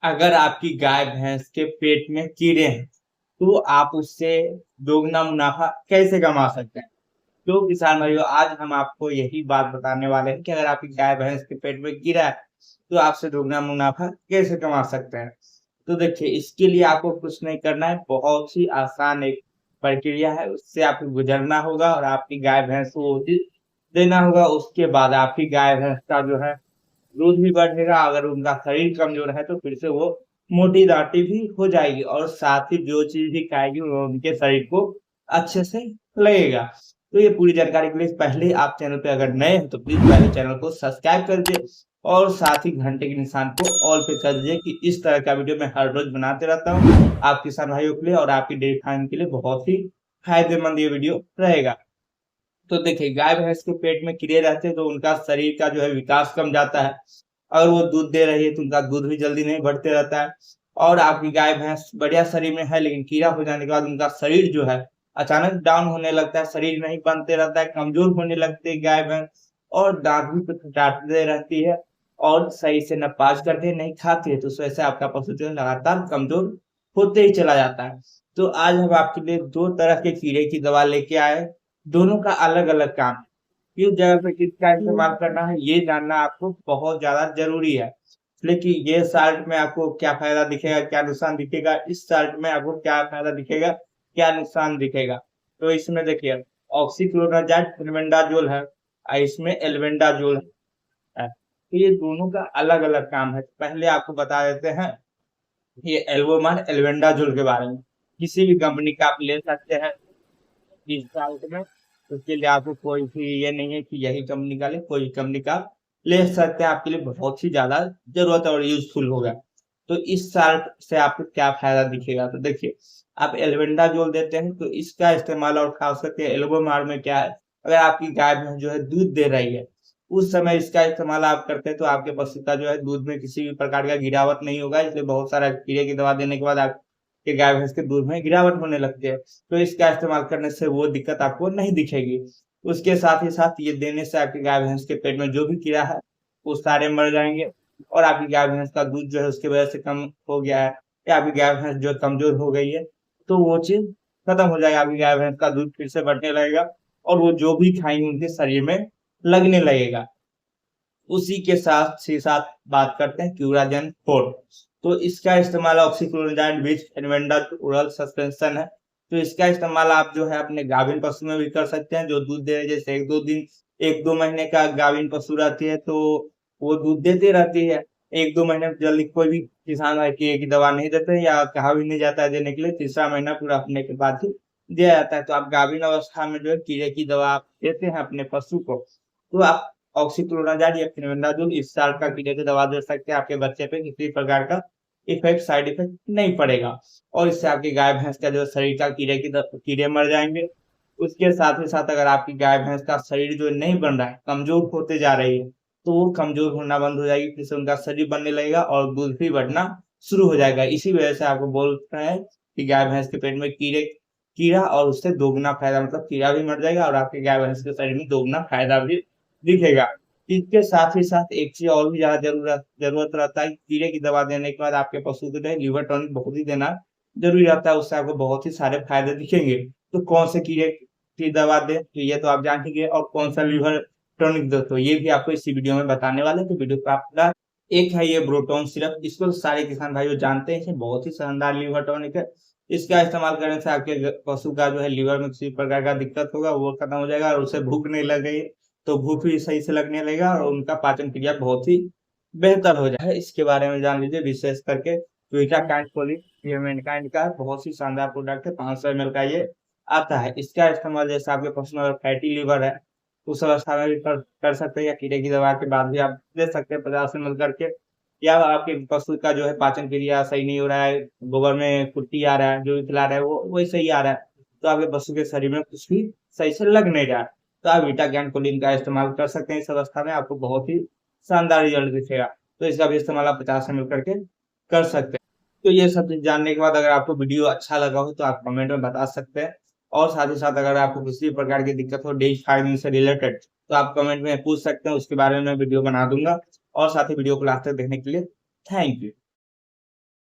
अगर आपकी गाय भैंस के पेट में कीड़े हैं तो आप उससे दोगुना मुनाफा कैसे कमा सकते हैं। तो किसान भाइयों, आज हम आपको यही बात बताने वाले हैं कि अगर आपकी गाय भैंस के पेट में कीड़ा है तो आपसे दोगुना मुनाफा कैसे कमा सकते हैं। तो देखिए, इसके लिए आपको कुछ नहीं करना है, बहुत ही आसान एक प्रक्रिया है। उससे आपको गुजरना होगा और आपकी गाय भैंस को वो चीज देना होगा। उसके बाद आपकी गाय भैंस का जो है दूध भी बढ़ेगा। अगर उनका शरीर कमजोर है तो फिर से वो मोटी दाटी भी हो जाएगी और साथ ही जो चीज भी खाएगी वो उनके शरीर को अच्छे से लगेगा। तो ये पूरी जानकारी के लिए पहले आप चैनल पे अगर नए हैं तो प्लीज पहले चैनल को सब्सक्राइब कर दीजिए और साथ ही घंटे के निशान को ऑल पे कर दीजिए कि इस तरह का वीडियो मैं हर रोज बनाते रहता हूँ आप किसान भाइयों के लिए और आपकी डेयरी फार्म के लिए बहुत ही फायदेमंद ये वीडियो रहेगा। तो देखिए, गाय भैंस के पेट में कीड़े रहते हैं तो उनका शरीर का जो है विकास कम जाता है। और वो दूध दे रही है तो उनका दूध भी जल्दी नहीं बढ़ते रहता है। और आपकी गाय भैंस बढ़िया शरीर में है लेकिन कीड़ा हो जाने के बाद उनका शरीर जो है अचानक डाउन होने लगता है, शरीर नहीं बनते रहता है, कमजोर होने लगती है गाय भैंस और दांत भी फटाते रहती है और सही से न पाच करते हैं, नहीं खाती है। तो उस वजह से आपका पशु जो है लगातार कमजोर होते ही चला जाता है। तो आज हम आपके लिए दो तरह के कीड़े की दवा लेके आए, दोनों का अलग-अलग काम है। किस जगह पे किसका इस्तेमाल करना है ये जानना आपको बहुत ज़्यादा ज़रूरी है। लेकिन ये साल्ट में आपको क्या फ़ायदा दिखेगा, क्या नुकसान दिखेगा, इस साल्ट में आपको क्या फ़ायदा दिखेगा, क्या नुकसान दिखेगा। तो इसमें देखिए, ऑक्सीक्लोराजाइड एल्बेंडाजोल है इसमें एल्बेंडाजोल है। तो ये दोनों का अलग-अलग काम है। पहले आपको बता देते हैं ये एल्वोमार एल्बेंडाजोल के बारे में। किसी भी कंपनी का आप ले सकते हैं इस साल्ट में। उसके लिए आपको कोई भी ये नहीं है कि यही कंपनी का ले, कोई भी कंपनी का ले सकते हैं। आपके लिए बहुत ही ज्यादा जरूरत और यूजफुल होगा। तो इस साल्ट से आपको क्या फायदा दिखेगा, तो देखिए, आप एल्बेंडाजोल देते हैं तो इसका इस्तेमाल और खास करके एल्बोमार में क्या है, अगर आपकी गाय भैंस जो है दूध दे रही है उस समय इसका इस्तेमाल आप करते हैं तो आपके पशु का जो है दूध में किसी भी प्रकार का गिरावट नहीं होगा। इसलिए बहुत सारा कीड़े की दवा देने के बाद आपके गाय भैंस के दूध में गिरावट होने लगती है। तो इसका इस्तेमाल करने से वो दिक्कत आपको नहीं दिखेगी। उसके साथ ही साथ ये देने से आपकी गाय भैंस के पेट में जो भी कीड़ा है वो सारे मर जाएंगे और आपकी गाय भैंस का दूध जो है उसकी वजह से कम हो गया है या आपकी गाय भैंस जो कमजोर हो गई है तो वो चीज खत्म हो जाएगा। आपकी गाय भैंस का दूध फिर से बढ़ने लगेगा और वो जो भी खाएंगे उनके शरीर में लगने लगेगा। उसी के साथ बात करते हैं क्यूराजेन 4। तो इसका इस्तेमाल ऑक्सीक्लोराजाइड विच ओरल सस्पेंशन है। तो इसका इस्तेमाल आप जो है अपने गाभिन पशु में भी कर सकते हैं जो दूध दे रहे हैं। जैसे एक दो महीने का गाभिन पशु रहती है तो वो दूध देती रहती है। एक दो महीने में जल्दी कोई भी किसान है कि दवा नहीं देते या कहा भी नहीं जाता है देने के लिए, तीसरा महीना पूरा होने के बाद ही दिया जाता है। तो आप गाभिन अवस्था में जो है कीड़े की दवा आप देते हैं अपने पशु को तो आप ऑक्सीक्लोराजाइड या फिनबेंडाजोल इस साल का कीड़े की दवा दे सकते हैं। आपके बच्चे पे किसी प्रकार का साइड इफेक्ट नहीं पड़ेगा और इससे आपकी गाय भैंस का जो शरीर का कीड़े मर जाएंगे। उसके साथ ही साथ अगर आपकी गाय भैंस का शरीर जो नहीं बन रहा है, कमजोर होते जा रही है, तो वो कमजोर होना बंद हो जाएगी, फिर से उनका शरीर बनने लगेगा और दूध भी बढ़ना शुरू हो जाएगा। इसी वजह से आपको बोल रहे हैं कि गाय भैंस के पेट में कीड़ा और उससे दोगुना फायदा, मतलब कीड़ा भी मर जाएगा और आपके गाय भैंस के शरीर में दोगुना फायदा भी दिखेगा। इसके साथ ही साथ एक चीज और भी ज्यादा जरूरत रहता है, कीड़े की दवा देने के बाद आपके पशु को जो है लिवर टॉनिक बहुत ही देना जरूरी रहता है। उससे आपको बहुत ही सारे फायदे दिखेंगे। तो कौन से कीड़े की दवा दे तो ये तो आप जानेंगे और कौन सा लिवर टॉनिक दो तो ये भी आपको इसी वीडियो में बताने वाले हैं। तो वीडियो को आपका एक है ये ब्रोटोन सिरप, इसको तो सारे किसान भाइयों जानते हैं, बहुत ही शानदार लिवर टॉनिक है। इसका इस्तेमाल करने से आपके पशु का जो है लिवर में किसी प्रकार का दिक्कत होगा वो खत्म हो जाएगा और उसे भूख नहीं लगेगी तो भूख भी सही से लगने लगेगा और उनका पाचन क्रिया बहुत ही बेहतर हो जाए। इसके बारे में जान लीजिए विशेष करके ये मैनकाइंड का बहुत ही शानदार प्रोडक्ट है। 500 ml का ये आता है। इसका इस्तेमाल जैसे आपके पशु में फैटी लिवर है उस अवस्था में भी कर सकते हैं या कीड़े की दवा के बाद भी आप दे सकते हैं 50 ml करके। या आपके पशु का जो है पाचन क्रिया सही नहीं हो रहा है, गोबर में कुट्टी आ रहा है, जो भी खिला रहा है वो वही सही आ रहा है, तो आपके पशु के शरीर में कुछ भी सही से लग नहीं रहा है, तो आप बीटा ज्ञान कोलिन का इस्तेमाल कर सकते हैं। इस अवस्था में आपको बहुत ही शानदार रिजल्ट दिखेगा। तो इसका भी इस्तेमाल आप 50 ml करके कर सकते हैं। तो ये सब चीज जानने के बाद अगर आपको वीडियो अच्छा लगा हो तो आप कमेंट में बता सकते हैं और साथ ही साथ अगर आपको किसी प्रकार की दिक्कत हो डेयरी फार्मिंग से रिलेटेड तो आप कमेंट में पूछ सकते हैं, उसके बारे में वीडियो बना दूंगा। और साथ ही वीडियो को लास्ट तक देखने के लिए थैंक यू।